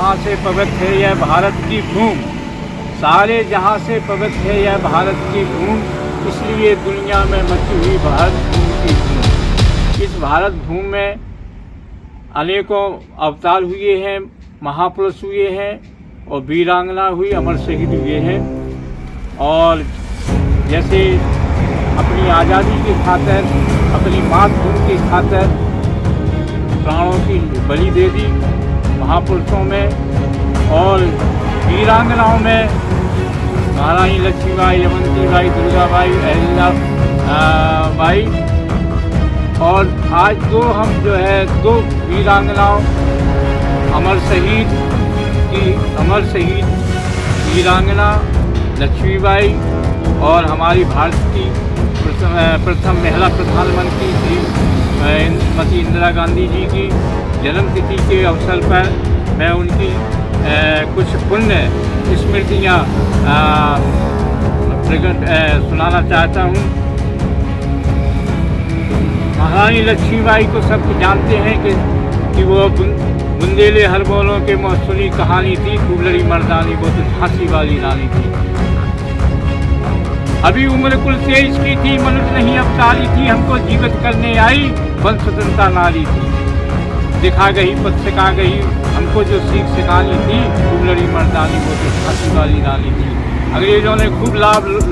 जहाँ से पवित्र है यह भारत की भूमि, सारे जहाँ से पवित्र है यह भारत की भूमि, इसलिए दुनिया में मची हुई भारत भूमि की भूमि। इस भारत भूमि में अनेकों अवतार हुए हैं, महापुरुष हुए हैं और वीरांगना हुई, अमर शहीद हुए हैं। और जैसे अपनी आज़ादी की खातिर, अपनी मातृभूमि की खातिर प्राणों की बलि दे दी महापुरुषों में। और वीरांगनाओं में महारानी लक्ष्मीबाई, अवंतीबाई, दुर्गाबाई, अहिल्याबाई। और आज दो वीरांगनाओं अमर शहीद वीरांगना लक्ष्मीबाई और हमारी भारत की प्रथम महिला प्रधानमंत्री श्रीमती इंदिरा गांधी जी की जन्मतिथि के अवसर पर मैं उनकी कुछ पुण्य स्मृतियाँ सुनाना चाहता हूँ। महारानी लक्ष्मीबाई को सब जानते हैं कि वो बुंदेले हर बोलों के मौसूली कहानी थी, खूब लड़ी मर्दानी, वो तो झांसी वाली रानी थी। अभी उम्र कुल 23 की थी, मनुष्य नहीं अवतारी थी, हमको जीवित करने आई बल स्वतंत्रता नारी थी। दिखा गई पथ सिखा गई, हमको जो सीख सिखानी थी, खूब लड़ी मर्दानी, वो तो झांसी वाली रानी थी। अंग्रेजों ने खूब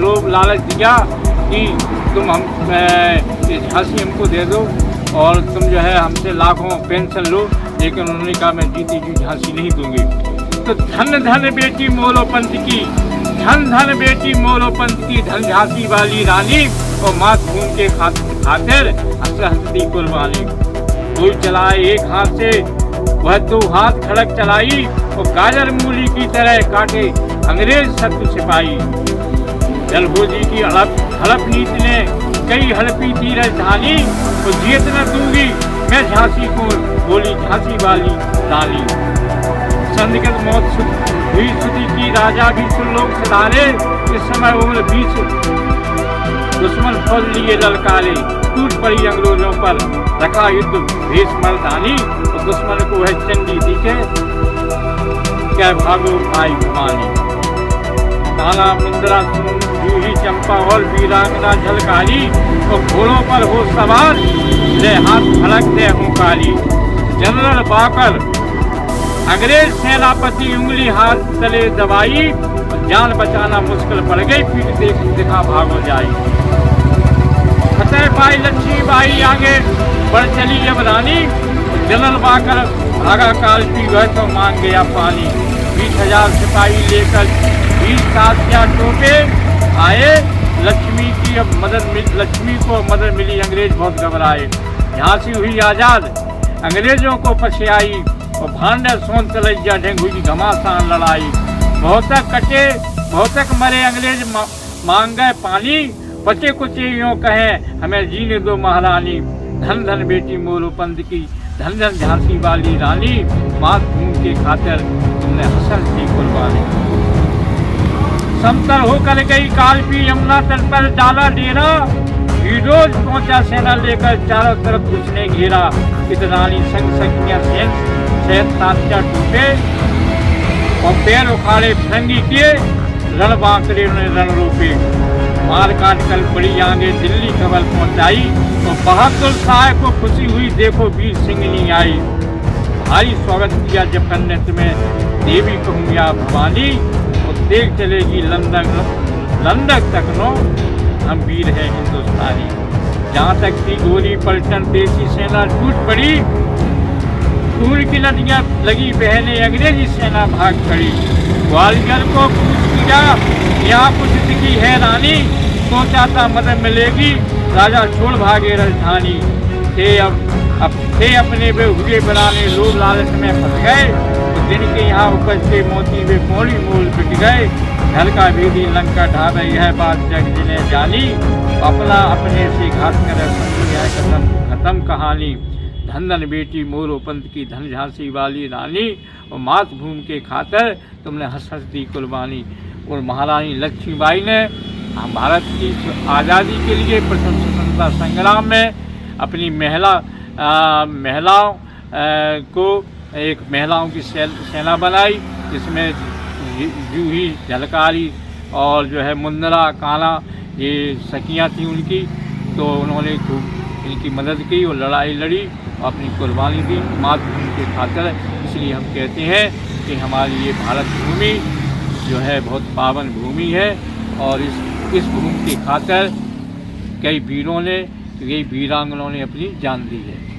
लोभ लालच दिया कि तुम झांसी हमको दे दो और तुम जो है हमसे लाखों पेंशन लो, लेकिन उन्होंने कहा मैं जीती जी झांसी नहीं दूंगी। तो धन धन बेटी मोरोपंत की, धन बेटी मोरोपंत की, धन झांसी वाली रानी और मातृभूमि के खातिर हंसती कुर्बानी। कोई चलाए एक हाथ से वह दो हाथ खड़क चलाई, और गाजर मूली की तरह काटे अंग्रेज शत्रु सिपाही। जलभोजी की हड़प नीति ने कई हड़पी थी राजधानी, तो जीत न दूंगी मैं झांसी को, बोली झांसी वाली रानी। संदिग्ध मौत हुई सुधी की, राजा भी सुरलोक सधारे, इस समय उम्र 20, दुश्मन फौज लिए ललकारे, टूट पड़ी अंग्रेजों पर, रखा युद्ध भेष मर्दानी, और दुश्मन को है चंडी दिखे, क्या भागो आई भवानी। काला मुंद्रा जूही चंपा और वीरांगना झलकारी, और घोड़ों पर हो सवार, ले हाथ फड़क दे हूँ काली। जनरल बाकर अंग्रेज सेनापति उंगली हाथ तले दबाई, जान बचाना मुश्किल पड़ गई, पीठ दिखा भागो जाई। फतेह पाई लक्ष्मीबाई आगे बढ़ चली जब रानी, जनरल बाकर भागा काल पी वह तो मांग गया पानी। 20,000 सिपाही लेकर 20 साथिया टोपे आए, लक्ष्मी को मदद मिली, अंग्रेज बहुत घबराए। झांसी हुई आजाद, अंग्रेजों को पछयाई, और भांडे सोन तलैया ढंग हुई घमासान लड़ाई। बहुत कटे बहुत मरे अंग्रेज मांग गए पानी, बचे कुचे यूँ कहें हमें जीने दो महारानी। धन धन बेटी मोरोपंत की, धन धन झांसी वाली रानी, मातृभूमि के खातिर तुमने हसन की कुर्बानी। समतर होकर गई कालपी यमुना तट पर डाला डेरा, हीरोज पहुंचा सेना लेकर चारों तरफ उसने घेरा। इतरानी संग सखियां सेन साथिया टूटे, और पैर उखाड़े फिरंगी किए, रण बांकरे ने रण रोपे। मार काट कर बड़ी आगे दिल्ली खबर पहुंचाई, और बहादुर शाह को खुशी हुई, देखो वीर सिंहनी आई। भारी स्वागत किया जब कन्नत में देवी कहूँ या भवानी, और देख चलेगी लंदन तक नो, हम वीर हैं हिंदुस्तानी। जहाँ तक थी गोली पलटन देसी सेना टूट पड़ी, खून की नदियाँ लगी बहने, अंग्रेजी सेना भाग खड़ी। ग्वालियर को कूच किया, यहाँ कुछ दिखी है रानी, सोचा था मदद मिलेगी, राजा छोड़ भागे राजधानी। थे अपने वे हुए बनाने, लोग लालच में फंस गए, तो दिन के यहाँ उपजते मोती वे मोड़ी मोल बिक गए। घर का भेदी लंका ढाबे, यह बात जग जिन्हें जानी, अपना अपने से घात कर खत्म कहानी। धन धन बेटी मोरोपंत की, धन झांसी वाली रानी, और मातृभूमि के खातिर तुमने हंस दी कुर्बानी। और महारानी लक्ष्मीबाई ने भारत की आज़ादी के लिए प्रथम स्वतंत्रता संग्राम में अपनी महिलाओं को एक महिलाओं की सेना बनाई, जिसमें जूही, झलकारी और जो है मुंदरा, काला, ये सखियाँ थी उनकी। तो उन्होंने खूब इनकी मदद की और लड़ाई लड़ी और अपनी कुर्बानी दी मातृभूमि के खातिर। इसलिए हम कहते हैं कि हमारी ये भारत भूमि जो है बहुत पावन भूमि है, और इस भूमि की खातिर कई वीरों ने, कई वीरांगनाओं ने अपनी जान दी है।